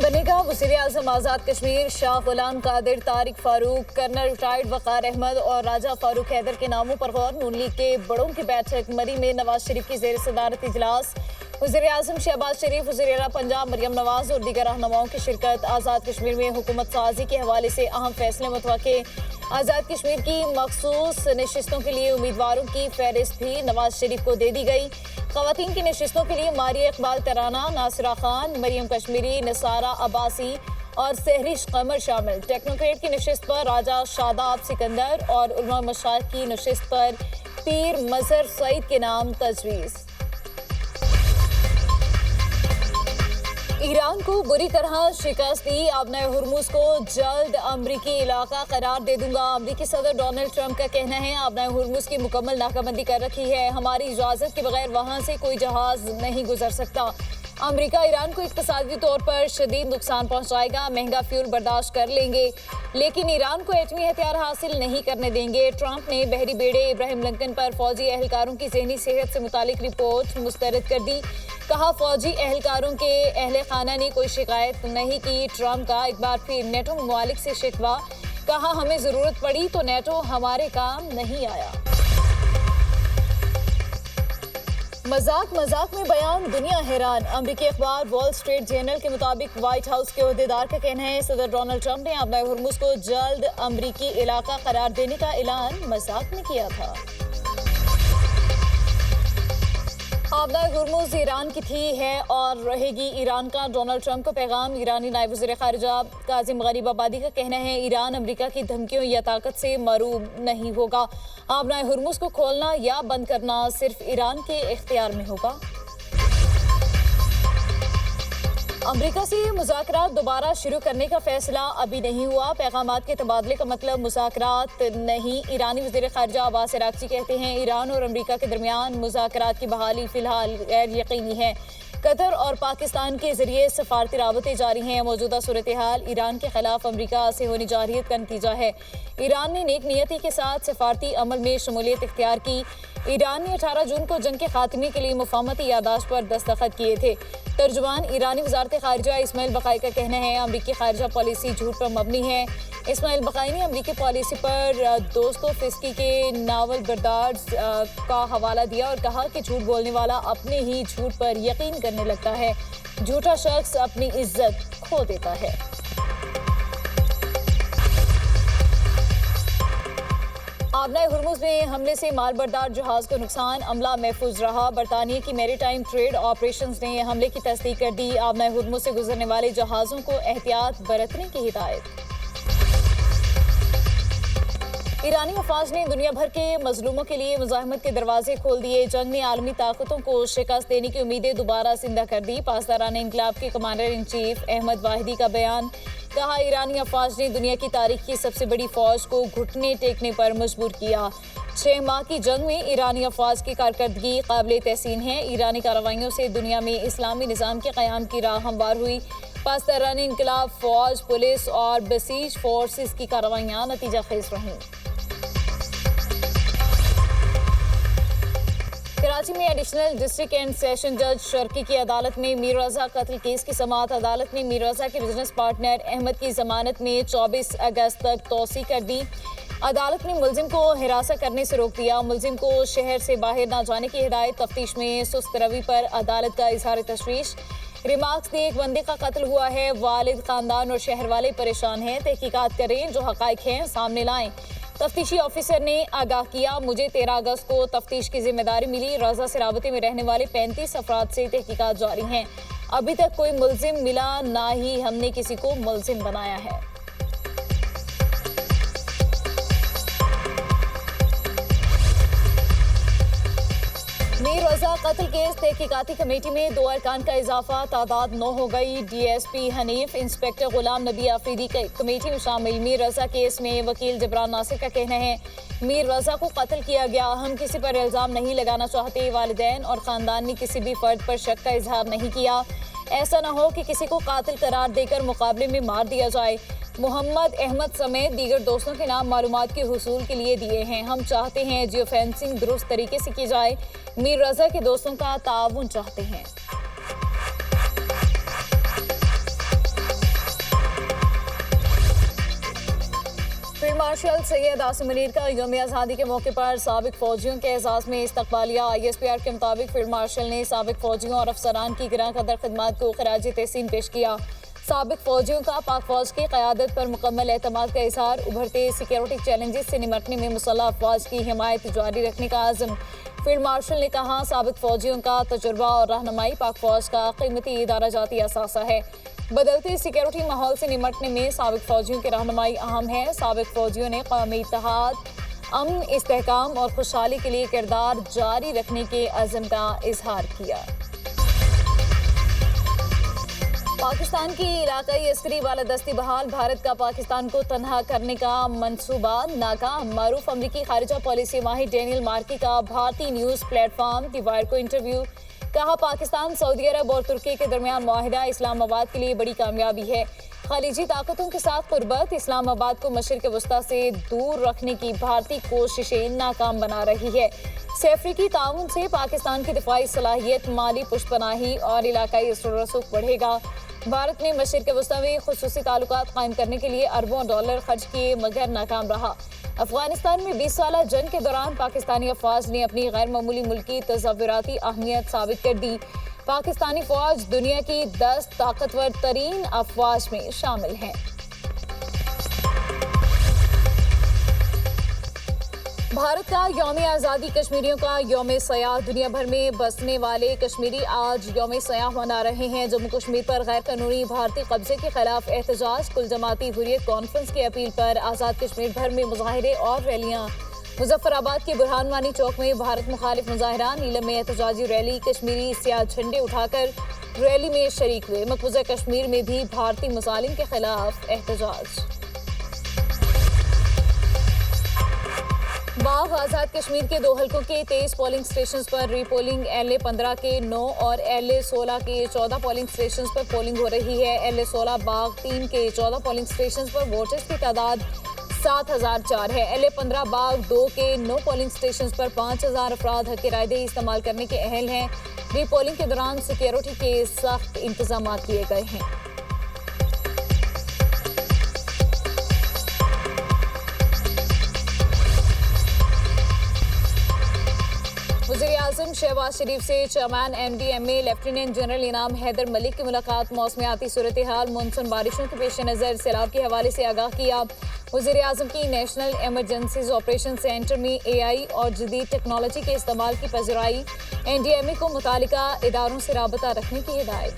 बने का वज़ीर-ए-आज़म आज़ाद कश्मीर शाह गुलाम कादिर, तारिक फारूक, कर्नल रिटायर्ड वक़ार अहमद और राजा फारूक हैदर के नामों पर गौर। नून लीग के बड़ों की बैठक मरी में नवाज शरीफ की ज़ेर सदारत इजलास। वज़ीर-ए-आज़म शहबाज शरीफ, वज़ीर-ए-आला पंजाब मरियम नवाज और दीगर रहनुमाओं की शिरकत। आज़ाद कश्मीर में हुकूमत साजी के हवाले से अहम फैसले मुतवक्के। आज़ाद कश्मीर की मखसूस नशिस्तों के लिए उम्मीदवारों की फहरिस्त भी नवाज शरीफ को दे दी गई। ख़वातीन की नशिस्तों के लिए मारिया इकबाल तराना, नासिरा खान, मरियम कश्मीरी, निसारा अब्बासी और सहरिश कमर शामिल। टेक्नोक्रेट की नशिस्त पर राजा शादाब सिकंदर और उलमा मशाइख की नशिस्त पर पीर मजहर सईद के नाम तजवीज़। ईरान को बुरी तरह शिकस्त दी, आबनाए हुर्मुज को जल्द अमरीकी इलाका करार दे दूंगा। अमरीकी सदर डोनाल्ड ट्रंप का कहना है आबनाए हुर्मुज की मुकम्मल नाकाबंदी कर रखी है, हमारी इजाज़त के बगैर वहाँ से कोई जहाज नहीं गुजर सकता। अमरीका ईरान को इक़्तिसादी तौर पर शदीद नुकसान पहुँचाएगा, महंगा फ्यूल बर्दाश्त कर लेंगे लेकिन ईरान को एटमी हथियार हासिल नहीं करने देंगे। ट्रंप ने बहरी बेड़े इब्राहिम लिंकन पर फौजी एहलकारों की ज़हनी सेहत से मुतालिक रिपोर्ट मुस्तरद कर दी। कहा फौजी एहलकारों के अहले खाना ने कोई शिकायत नहीं की। ट्रंप का एक बार फिर नेटो ममालिक से शिकवा। कहा हमें ज़रूरत पड़ी तो नेटो हमारे काम नहीं आया। मजाक मजाक में बयान, दुनिया हैरान। अमरीकी अखबार वॉल स्ट्रीट जर्नल के मुताबिक व्हाइट हाउस के ओहदेदार का कहना है सदर डोनाल्ड ट्रंप ने आबनाए हुर्मुज को जल्द अमरीकी इलाका करार देने का ऐलान मजाक में किया था। आबनाए हुर्मुज ईरान की थी, है और रहेगी ईरान का डोनाल्ड ट्रंप का पैगाम। ईरानी नायब वज़ीर ख़ारिजा काज़िम गरीब आबादी का कहना है ईरान अमरीका की धमकियों या ताकत से मरूब नहीं होगा। आबनाए हुर्मुज को खोलना या बंद करना सिर्फ ईरान के इख्तियार में होगा। अमरीका से मुज़ाकरात दोबारा शुरू करने का फैसला अभी नहीं हुआ। पैगामात के तबादले का मतलब मुज़ाकरात नहीं। ईरानी वज़ीर ख़ारिजा अब्बास अराग़ची कहते हैं ईरान और अमरीका के दरमियान मुज़ाकरात की बहाली फ़िलहाल गैर यकीनी है। कतर और पाकिस्तान के ज़रिए सफारती राबते जारी हैं। मौजूदा सूरत हाल ईरान के ख़िलाफ़ अमरीका से होने जारहियत का नतीजा है। ईरान ने नेक नियति के साथ सफारती अमल में शमूलियत इख्तियार की। ईरान ने 18 जून को जंग के खात्मे के लिए मुफाहमती यादाश्त पर दस्तखत किए थे। तर्जुमान ईरानी वज़ारत ख़ारिजा इस्माइल बक़ाई का कहना है अमरीकी ख़ारिजा पॉलिसी झूठ पर मबनी है। इस्माइल बक़ाई ने अमरीकी पॉलिसी पर दोस्तोफिस्की के नावल बर्दार्स का हवाला दिया और कहा कि झूठ बोलने वाला अपने ही झूठ पर यकीन करने लगता है, झूठा शख्स अपनी इज्जत खो देता है। आबनाए हुर्मुज में हमले से मालबरदार जहाज को नुकसान, अमला महफूज रहा। बरतानिया की मैरीटाइम ट्रेड ऑपरेशंस ने हमले की तस्दीक कर दी। आबनाए हुर्मुज से गुजरने वाले जहाज़ों को एहतियात बरतने की हिदायत। ईरानी अफवाज ने दुनिया भर के मजलूमों के लिए मुज़ाहमत के दरवाजे खोल दिए। जंग ने आलमी ताकतों को शिकस्त देने की उम्मीदें दोबारा जिंदा कर दी। पासदारान इंकलाब के commander in chief Ahmad Vahidi का बयान। कहा ईरानी अफवाज ने दुनिया की तारीख की सबसे बड़ी फौज को घुटने टेकने पर मजबूर किया। 6 माह की जंग में ईरानी अफवाज की कारकर्दगी काबिल तहसीन है। ईरानी कार्रवाइयों से दुनिया में इस्लामी निज़ाम के क़याम की राह हमवार हुई। पासदारान इंकलाब, फौज, पुलिस और बसीज फोर्सेस की कार्रवाइयाँ नतीजा खेज रहीं। कराची में एडिशनल डिस्ट्रिक्ट एंड सेशन जज शर्की की अदालत में मीर रज़ा कत्ल केस की समाअत। अदालत ने मीर रज़ा के बिजनेस पार्टनर अहमद की जमानत में 24 अगस्त तक तोसी कर दी। अदालत ने मुलजिम को हिरासत करने से रोक दिया। मुलजिम को शहर से बाहर न जाने की हिदायत। तफ्तीश में सुस्त रवि पर अदालत का इजहार तशवीश। रिमार्क्स ने एक बंदे का कत्ल हुआ है, वालिद, खानदान और शहर वाले परेशान हैं, तहकीकात करें, जो हकाइक हैं सामने लाएं। तफ्तीशी ऑफिसर ने आगाह किया मुझे 13 अगस्त को तफ्तीश की जिम्मेदारी मिली। रज़ा से राबते में रहने वाले 35 अफराद से तहकीकात जारी हैं। अभी तक कोई मुलजिम मिला, ना ही हमने किसी को मुलजिम बनाया है। मीर रज़ा कत्ल केस तहकीकाती कमेटी में 2 अरकान का इजाफा, तादाद 9 हो गई। DSP Hanif, inspector Ghulam Nabi Afridi committee में शामिल। मीर रज़ा केस में वकील जबरान नासिर का कहना है मीर रज़ा को कत्ल किया गया, हम किसी पर इल्ज़ाम नहीं लगाना चाहते। वालिदैन और ख़ानदान ने किसी भी फर्द पर शक का इजहार नहीं किया। ऐसा न हो कि किसी को कातिल करार देकर मुकाबले में मार दिया जाए। मोहम्मद अहमद समेत दीगर दोस्तों के नाम मालूमात के हुसूल के लिए दिए हैं। हम चाहते हैं जियो फेंसिंग दुरुस्त तरीके से की जाए। मीर रज़ा के दोस्तों का ताउन चाहते हैं। مارشل سید عاصم منیر کا یوم آزادی کے موقع پر سابق فوجیوں کے اعزاز میں استقبالیہ ISPR کے مطابق فیلڈ مارشل نے سابق فوجیوں اور افسران کی گراں قدر خدمات کو خراج تحسین پیش کیا۔ سابق فوجیوں کا پاک فوج کی قیادت پر مکمل اعتماد کا اظہار، ابھرتے سیکیورٹی چیلنجز سے نمٹنے میں مسلح افواج کی حمایت جاری رکھنے کا عزم۔ فیلڈ مارشل نے کہا، سابق فوجیوں کا تجربہ اور رہنمائی پاک فوج کا قیمتی ادارہ جاتی اثاثہ ہے۔ بدلتے سیکیورٹی ماحول سے نمٹنے میں سابق فوجیوں کی رہنمائی اہم ہے۔ سابق فوجیوں نے قومی اتحاد، امن، استحکام اور خوشحالی کے لیے کردار جاری رکھنے کے عزم کا اظہار کیا۔ پاکستان کی علاقائی عسکری بالادستی بحال، بھارت کا پاکستان کو تنہا کرنے کا منصوبہ ناکام۔ معروف امریکی خارجہ پالیسی ماہر ڈینیل مارکی کا بھارتی نیوز پلیٹ فارم دی وائر کو انٹرویو۔ کہا، پاکستان، سعودی عرب اور ترکی کے درمیان معاہدہ اسلام آباد کے لیے بڑی کامیابی ہے۔ خلیجی طاقتوں کے ساتھ قربت اسلام آباد کو مشرق وسطی سے دور رکھنے کی بھارتی کوششیں ناکام بنا رہی ہے۔ سہ افریقی تعاون سے پاکستان کی دفاعی صلاحیت، مالی پشت پناہی اور علاقائی اثر و رسوخ بڑھے گا۔ بھارت نے مشرق وسطی میں خصوصی تعلقات قائم کرنے کے لیے اربوں ڈالر خرچ کیے مگر ناکام رہا۔ افغانستان میں 20 سالہ جنگ کے دوران پاکستانی افواج نے اپنی غیر معمولی ملکی تصوراتی اہمیت ثابت کر دی۔ پاکستانی فوج دنیا کی 10 طاقتور ترین افواج میں شامل ہیں۔ بھارت کا یوم آزادی کشمیریوں کا یوم سیاح، دنیا بھر میں بسنے والے کشمیری آج یوم سیاح منا رہے ہیں۔ جموں کشمیر پر غیر قانونی بھارتی قبضے کے خلاف احتجاج، کل جماعتی حریت کانفرنس کی اپیل پر آزاد کشمیر بھر میں مظاہرے اور ریلیاں۔ مظفر آباد کے برہان وانی چوک میں بھارت مخالف مظاہرہ، نیلم میں احتجاجی ریلی، کشمیری سیاہ جھنڈے اٹھا کر ریلی میں شریک ہوئے۔ مقبوضہ کشمیر میں بھی بھارتی مظالم کے خلاف احتجاج۔ باغ آزاد کشمیر کے 2 حلقوں کے 23 پولنگ اسٹیشنز پر ری پولنگ، LA-15 کے 9 اور LA-16 کے 14 پولنگ اسٹیشنز پر پولنگ ہو رہی ہے۔ LA-16 باغ 3 کے 14 پولنگ اسٹیشنز پر ووٹرز کی تعداد 7004 ہے۔ LA-15 باغ 2 کے 9 پولنگ اسٹیشنز پر 5000 افراد حق رائے دہی استعمال کرنے کے اہل ہیں۔ ری پولنگ کے دوران سیکیورٹی کے سخت انتظامات کیے گئے ہیں۔ وزیراعظم شہباز شریف سے چیئرمین MDMA لیفٹیننٹ جنرل انعام حیدر ملک کی ملاقات، موسمیاتی صورتحال، مونسون بارشوں کے پیش نظر سیلاب کے حوالے سے آگاہ کیا۔ وزیراعظم کی نیشنل ایمرجنسیز آپریشن سینٹر میں AI اور جدید ٹیکنالوجی کے استعمال کی پذیرائی، NDMA کو متعلقہ اداروں سے رابطہ رکھنے کی ہدایت۔